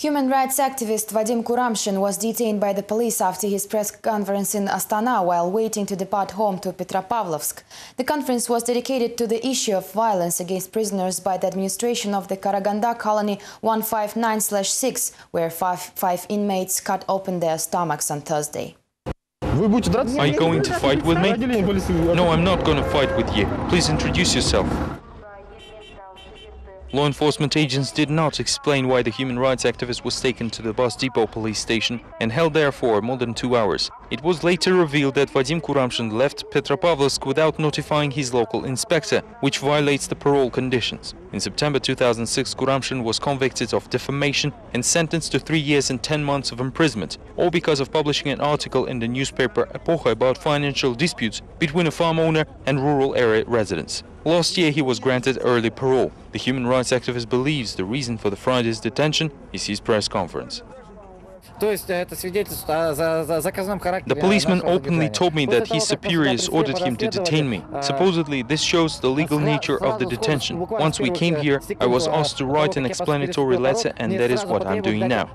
Human rights activist Vadim Kuramshin was detained by the police after his press conference in Astana while waiting to depart home to Petropavlovsk. The conference was dedicated to the issue of violence against prisoners by the administration of the Karaganda colony 159/6, where five inmates cut open their stomachs on Thursday. Are you going to fight with me? No, I'm not going to fight with you. Please introduce yourself. Law enforcement agents did not explain why the human rights activist was taken to the bus depot police station and held there for more than 2 hours. It was later revealed that Vadim Kuramshin left Petropavlovsk without notifying his local inspector, which violates the parole conditions. In September 2006, Kuramshin was convicted of defamation and sentenced to 3 years and 10 months of imprisonment, all because of publishing an article in the newspaper Epocha about financial disputes between a farm owner and rural area residents. Last year, he was granted early parole. The human rights activist believes the reason for the Friday's detention is his press conference. The policeman openly told me that his superiors ordered him to detain me. Supposedly, this shows the legal nature of the detention. Once we came here, I was asked to write an explanatory letter, and that is what I'm doing now.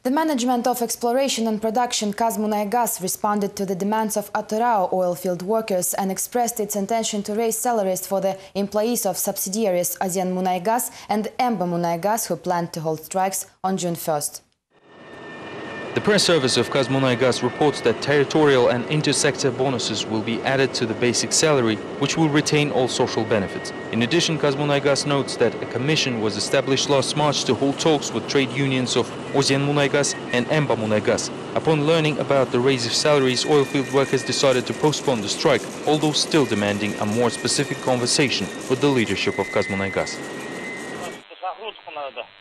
The management of exploration and production Kazmunaygas responded to the demands of Aturao oilfield workers and expressed its intention to raise salaries for the employees of subsidiaries Asian Munaygas and Emba Munaygas who planned to hold strikes on June 1st. The press service of Kazmunaygas reports that territorial and intersector bonuses will be added to the basic salary, which will retain all social benefits. In addition, Kazmunaygas notes that a commission was established last March to hold talks with trade unions of Osian Munaygas and Emba Munaygas. Upon learning about the raise of salaries, oilfield workers decided to postpone the strike, although still demanding a more specific conversation with the leadership of Kazmunaygas.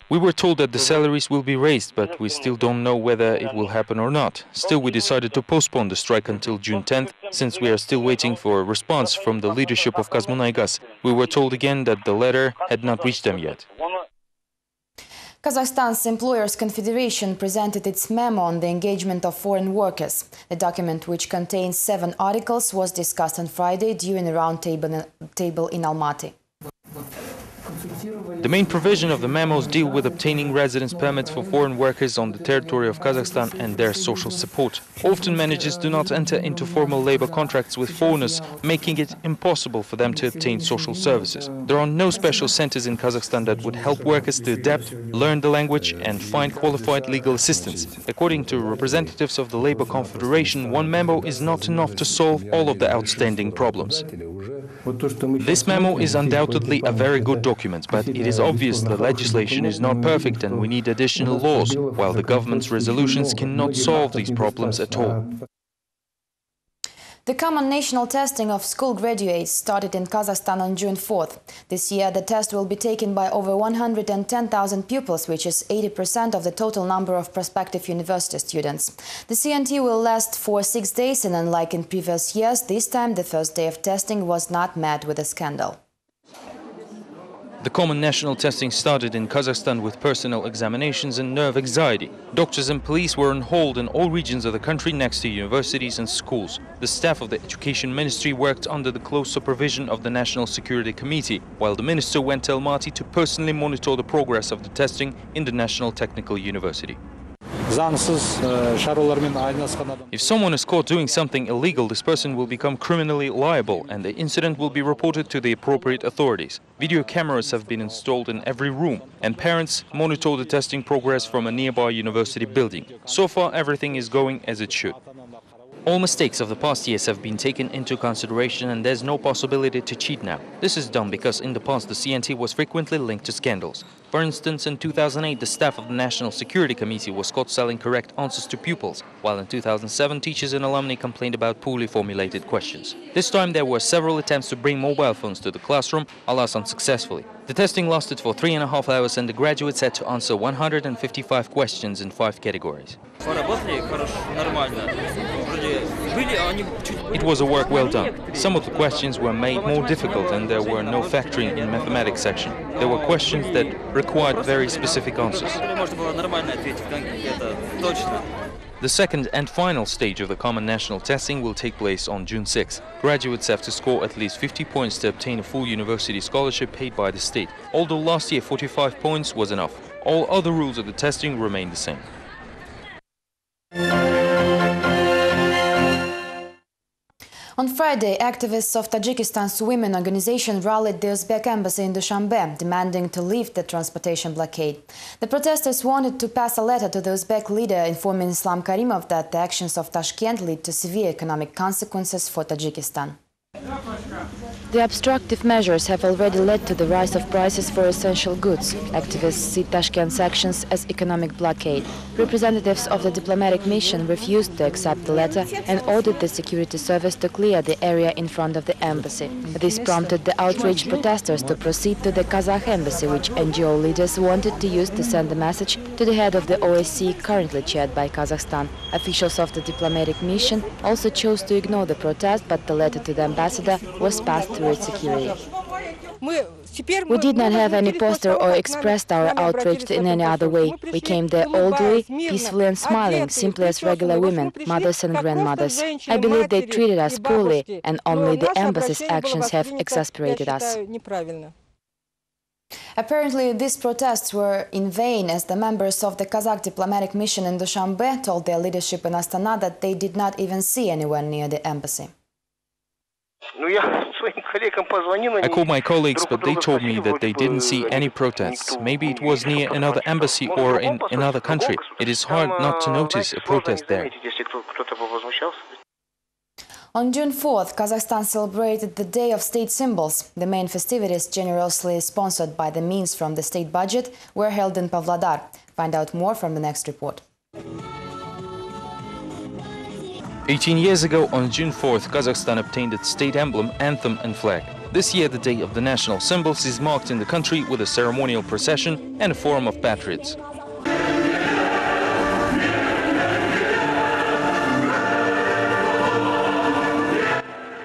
We were told that the salaries will be raised, but we still don't know whether it will happen or not. Still, we decided to postpone the strike until June 10th, since we are still waiting for a response from the leadership of Kazmunaygas. We were told again that the letter had not reached them yet. Kazakhstan's Employers Confederation presented its memo on the engagement of foreign workers. The document, which contains 7 articles, was discussed on Friday during a roundtable in Almaty. The main provision of the memos deal with obtaining residence permits for foreign workers on the territory of Kazakhstan and their social support. Often managers do not enter into formal labor contracts with foreigners, making it impossible for them to obtain social services. There are no special centers in Kazakhstan that would help workers to adapt, learn the language and find qualified legal assistance. According to representatives of the Labor Confederation, one memo is not enough to solve all of the outstanding problems. This memo is undoubtedly a very good document, but it is obvious the legislation is not perfect and we need additional laws, while the government's resolutions cannot solve these problems at all. The common national testing of school graduates started in Kazakhstan on June 4th. This year, the test will be taken by over 110,000 pupils, which is 80% of the total number of prospective university students. The CNT will last for 6 days, and unlike in previous years, this time the first day of testing was not met with a scandal. The common national testing started in Kazakhstan with personal examinations and nerve anxiety. Doctors and police were on hold in all regions of the country next to universities and schools. The staff of the Education Ministry worked under the close supervision of the National Security Committee, while the minister went to Almaty to personally monitor the progress of the testing in the National Technical University. If someone is caught doing something illegal, this person will become criminally liable and the incident will be reported to the appropriate authorities. Video cameras have been installed in every room and parents monitor the testing progress from a nearby university building. So far, everything is going as it should. All mistakes of the past years have been taken into consideration and there's no possibility to cheat now. This is done because in the past the CNT was frequently linked to scandals. For instance, in 2008 the staff of the National Security Committee was caught selling correct answers to pupils, while in 2007 teachers and alumni complained about poorly formulated questions. This time there were several attempts to bring mobile phones to the classroom, alas unsuccessfully. The testing lasted for 3.5 hours and the graduates had to answer 155 questions in 5 categories. It was a work well done. Some of the questions were made more difficult and there were no factoring in mathematics section. There were questions that required very specific answers. The second and final stage of the common national testing will take place on June 6. Graduates have to score at least 50 points to obtain a full university scholarship paid by the state. Although last year 45 points was enough, all other rules of the testing remain the same. On Friday, activists of Tajikistan's women organization rallied the Uzbek embassy in Dushanbe, demanding to lift the transportation blockade. The protesters wanted to pass a letter to the Uzbek leader informing Islam Karimov that the actions of Tashkent lead to severe economic consequences for Tajikistan. The obstructive measures have already led to the rise of prices for essential goods. Activists see Tashkent's actions as economic blockade. Representatives of the diplomatic mission refused to accept the letter and ordered the security service to clear the area in front of the embassy. This prompted the outraged protesters to proceed to the Kazakh embassy, which NGO leaders wanted to use to send a message to the head of the OSCE, currently chaired by Kazakhstan. Officials of the diplomatic mission also chose to ignore the protest, but the letter to the ambassador was passed through its security. We did not have any poster or expressed our outrage in any other way. We came there orderly, peacefully and smiling, simply as regular women, mothers and grandmothers. I believe they treated us poorly, and only the embassy's actions have exasperated us. Apparently, these protests were in vain, as the members of the Kazakh diplomatic mission in Dushanbe told their leadership in Astana that they did not even see anyone near the embassy. I called my colleagues, but they told me that they didn't see any protests. Maybe it was near another embassy or in another country. It is hard not to notice a protest there. On June 4th, Kazakhstan celebrated the Day of State Symbols. The main festivities, generously sponsored by the means from the state budget, were held in Pavlodar. Find out more from the next report. 18 years ago, on June 4th, Kazakhstan obtained its state emblem, anthem and flag. This year, the Day of the National Symbols is marked in the country with a ceremonial procession and a forum of patriots.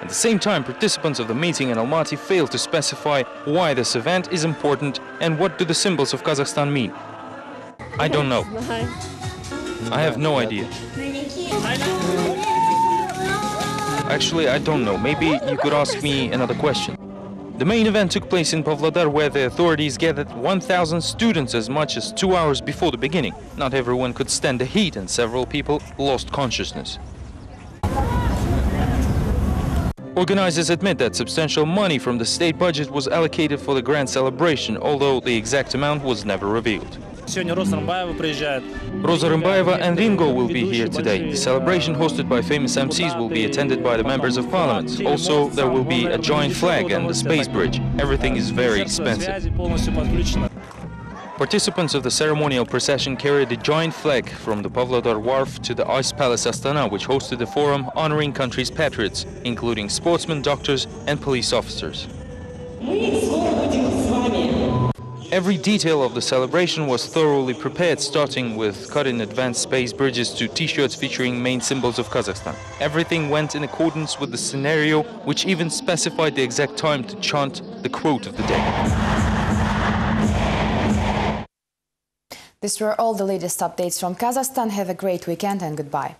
At the same time, participants of the meeting in Almaty failed to specify why this event is important and what do the symbols of Kazakhstan mean. I don't know. I have no idea. Actually, I don't know. Maybe you could ask me another question. The main event took place in Pavlodar, where the authorities gathered 1,000 students as much as 2 hours before the beginning. Not everyone could stand the heat, and several people lost consciousness. Organizers admit that substantial money from the state budget was allocated for the grand celebration, although the exact amount was never revealed. Rosa Rymbayeva and Ringo will be here today. The celebration, hosted by famous MCs, will be attended by the members of parliament. Also, there will be a joint flag and the space bridge. Everything is very expensive. Participants of the ceremonial procession carried a joint flag from the Pavlodar Wharf to the Ice Palace Astana, which hosted a forum honoring country's patriots, including sportsmen, doctors and police officers. Every detail of the celebration was thoroughly prepared, starting with cut-in advanced space bridges to T-shirts featuring main symbols of Kazakhstan. Everything went in accordance with the scenario, which even specified the exact time to chant the quote of the day. These were all the latest updates from Kazakhstan. Have a great weekend and goodbye.